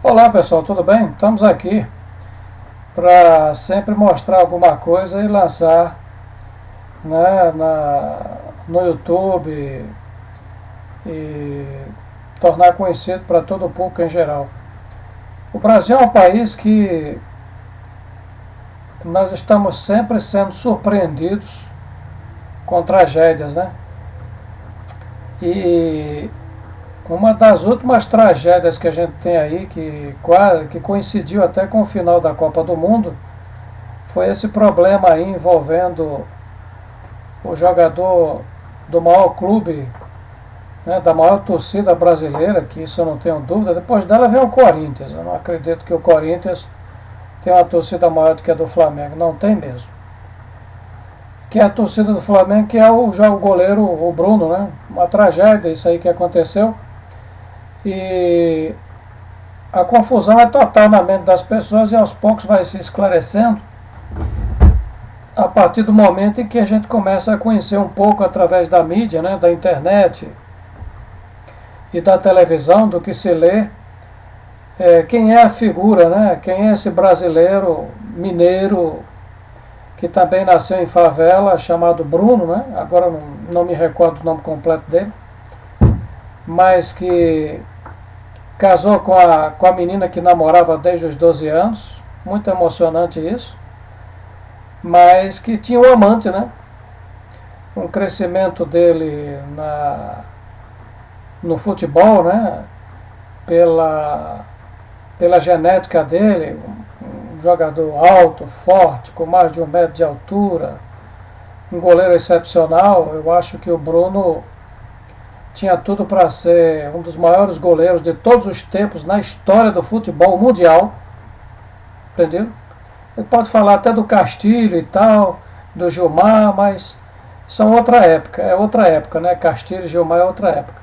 Olá pessoal, tudo bem? Estamos aqui para sempre mostrar alguma coisa e lançar, né, no YouTube e tornar conhecido para todo o público em geral. O Brasil é um país que nós estamos sempre sendo surpreendidos com tragédias, né? E uma das últimas tragédias que a gente tem aí, que coincidiu até com o final da Copa do Mundo, foi esse problema aí envolvendo o jogador do maior clube, né, da maior torcida brasileira, que isso eu não tenho dúvida. Depois dela vem o Corinthians. Eu não acredito que o Corinthians tenha uma torcida maior do que a do Flamengo. Não tem mesmo. Que é a torcida do Flamengo, que é o goleiro, o Bruno, né? Uma tragédia isso aí que aconteceu. E a confusão é total na mente das pessoas e aos poucos vai se esclarecendo a partir do momento em que a gente começa a conhecer um pouco através da mídia, né, da internet e da televisão, do que se lê, quem é a figura, né, quem é esse brasileiro mineiro que também nasceu em favela, chamado Bruno, né, agora não me recordo o nome completo dele, mas que casou com a menina que namorava desde os 12 anos, muito emocionante isso, mas que tinha um amante, né? Um crescimento dele no futebol, né? Pela genética dele, um jogador alto, forte, com mais de 1 metro de altura, um goleiro excepcional. Eu acho que o Bruno tinha tudo para ser um dos maiores goleiros de todos os tempos na história do futebol mundial, entendeu? Ele pode falar até do Castilho e tal, do Gilmar, mas são outra época, né? Castilho e Gilmar é outra época.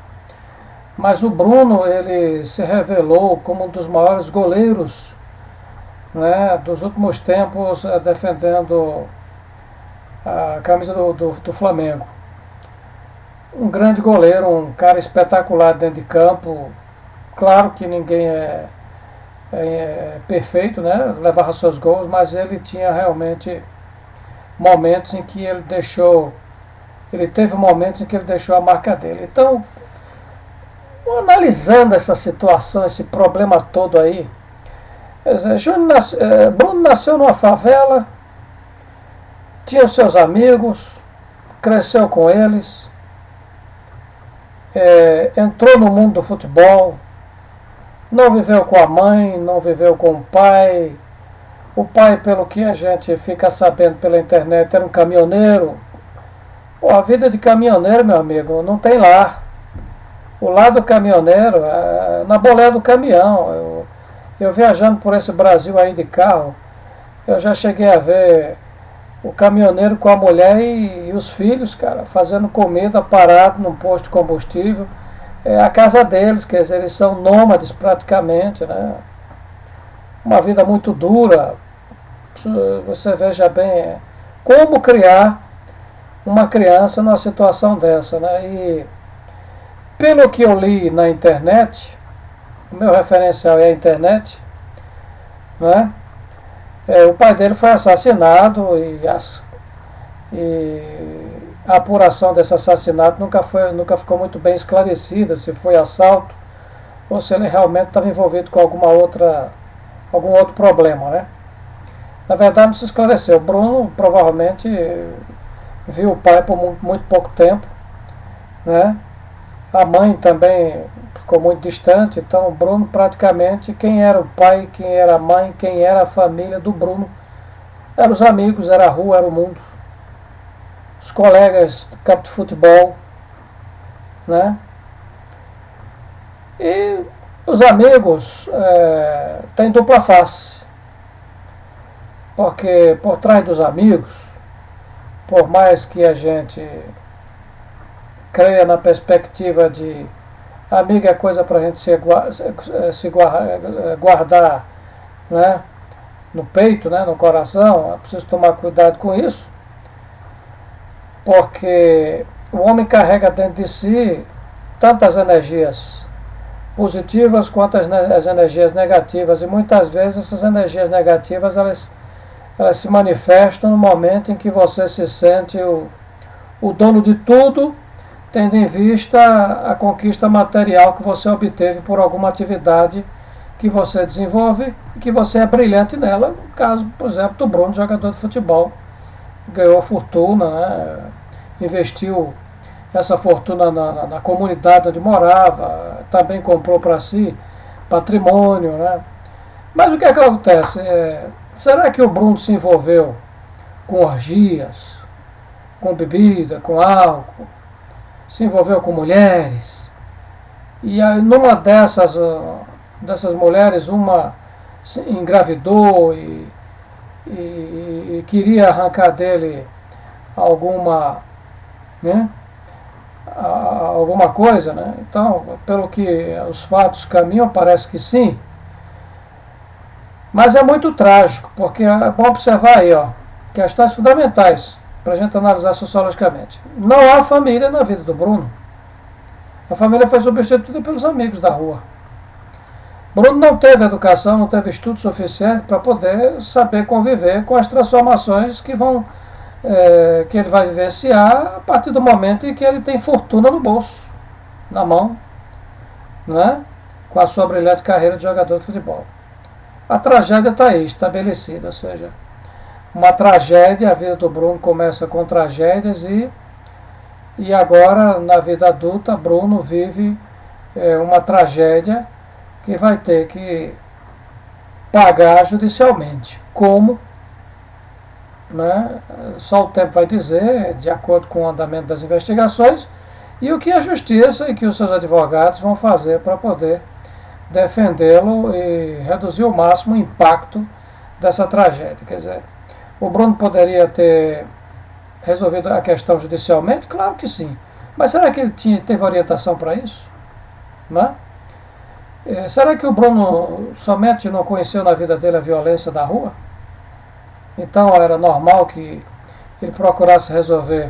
Mas o Bruno, ele se revelou como um dos maiores goleiros, né, dos últimos tempos, defendendo a camisa do Flamengo. Um grande goleiro, um cara espetacular dentro de campo. Claro que ninguém é perfeito, né? Levava seus gols, mas ele tinha realmente momentos em que ele teve momentos em que ele deixou a marca dele. Então, analisando essa situação, esse problema todo aí, Bruno nasceu numa favela, tinha os seus amigos, cresceu com eles, entrou no mundo do futebol, não viveu com a mãe, não viveu com o pai. O pai, pelo que a gente fica sabendo pela internet, era um caminhoneiro. Pô, a vida de caminhoneiro, meu amigo, não tem lar. O lar do caminhoneiro é na boleia do caminhão. Eu viajando por esse Brasil aí de carro, eu já cheguei a ver o caminhoneiro com a mulher e os filhos, cara, fazendo comida parado num posto de combustível. É a casa deles, quer dizer, eles são nômades praticamente, né? Uma vida muito dura. Você veja bem como criar uma criança numa situação dessa, né? E pelo que eu li na internet, o meu referencial é a internet, né? O pai dele foi assassinado e a apuração desse assassinato nunca ficou muito bem esclarecida, se foi assalto ou se ele realmente estava envolvido com algum outro problema, né? Na verdade não se esclareceu. O Bruno provavelmente viu o pai por muito pouco tempo, né? A mãe também ficou muito distante, então o Bruno praticamente, quem era o pai, quem era a mãe, quem era a família do Bruno, eram os amigos, era a rua, era o mundo. Os colegas do campo de futebol, né? E os amigos têm dupla face, porque por trás dos amigos, por mais que a gente creia na perspectiva de amigo é coisa para a gente se guardar, né, no peito, né, no coração, é preciso tomar cuidado com isso, porque o homem carrega dentro de si tantas energias positivas quanto as energias negativas. E muitas vezes essas energias negativas elas se manifestam no momento em que você se sente o dono de tudo, tendo em vista a conquista material que você obteve por alguma atividade que você desenvolve e que você é brilhante nela. No caso, por exemplo, do Bruno, jogador de futebol, ganhou fortuna, né? Investiu essa fortuna na comunidade onde morava, também comprou para si patrimônio, né? Mas o que é que acontece? Será que o Bruno se envolveu com orgias, com bebida, com álcool, se envolveu com mulheres? E aí, numa dessas mulheres, uma engravidou e queria arrancar dele alguma, né, alguma coisa, né? Então, pelo que os fatos caminham, parece que sim. Mas é muito trágico, porque é bom observar aí, ó, questões fundamentais para a gente analisar sociologicamente. Não há família na vida do Bruno. A família foi substituída pelos amigos da rua. Bruno não teve educação, não teve estudo suficiente para poder saber conviver com as transformações que ele vai vivenciar a partir do momento em que ele tem fortuna no bolso, na mão, né? Com a sua brilhante carreira de jogador de futebol. A tragédia está aí, estabelecida, ou seja, uma tragédia. A vida do Bruno começa com tragédias e agora, na vida adulta, Bruno vive uma tragédia que vai ter que pagar judicialmente. Como? Né? Só o tempo vai dizer, de acordo com o andamento das investigações, e o que a justiça e que os seus advogados vão fazer para poder defendê-lo e reduzir ao máximo o impacto dessa tragédia. Quer dizer, o Bruno poderia ter resolvido a questão judicialmente? Claro que sim. Mas será que ele teve orientação para isso? Né? Será que o Bruno somente não conheceu na vida dele a violência da rua? Então era normal que ele procurasse resolver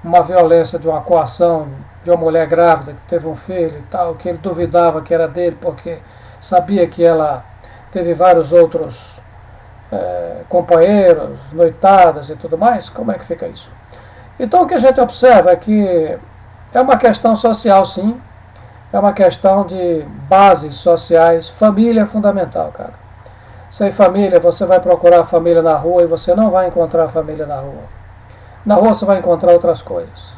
uma violência de uma coação de uma mulher grávida que teve um filho e tal, que ele duvidava que era dele porque sabia que ela teve vários outros companheiros, noitadas e tudo mais? Como é que fica isso? Então o que a gente observa é que é uma questão social, sim, é uma questão de bases sociais. Família é fundamental, cara. Sem família, você vai procurar a família na rua e você não vai encontrar a família na rua. Na rua você vai encontrar outras coisas.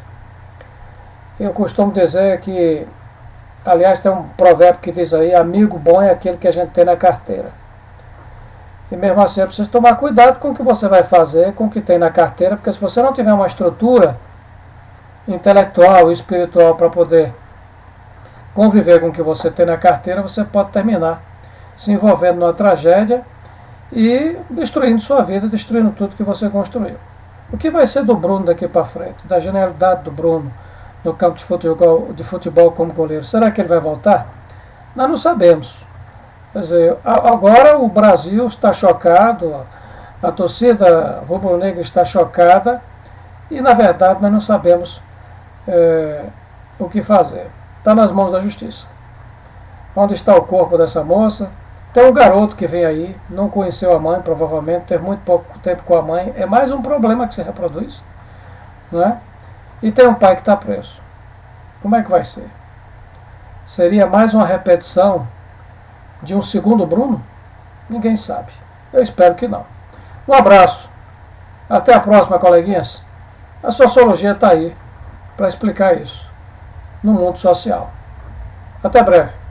Eu costumo dizer que, aliás, tem um provérbio que diz aí: amigo bom é aquele que a gente tem na carteira. E mesmo assim é preciso tomar cuidado com o que você vai fazer, com o que tem na carteira, porque se você não tiver uma estrutura intelectual e espiritual para poder conviver com o que você tem na carteira, você pode terminar se envolvendo numa tragédia e destruindo sua vida, destruindo tudo que você construiu. O que vai ser do Bruno daqui para frente, da genialidade do Bruno no campo de futebol como goleiro? Será que ele vai voltar? Nós não sabemos. Quer dizer, agora o Brasil está chocado, a torcida rubro-negra está chocada e, na verdade, nós não sabemos o que fazer. Está nas mãos da justiça. Onde está o corpo dessa moça? Tem um garoto que vem aí, não conheceu a mãe, provavelmente, teve muito pouco tempo com a mãe. É mais um problema que se reproduz. Não é? E tem um pai que está preso. Como é que vai ser? Seria mais uma repetição de um segundo Bruno? Ninguém sabe. Eu espero que não. Um abraço. Até a próxima, coleguinhas. A sociologia está aí para explicar isso no mundo social. Até breve.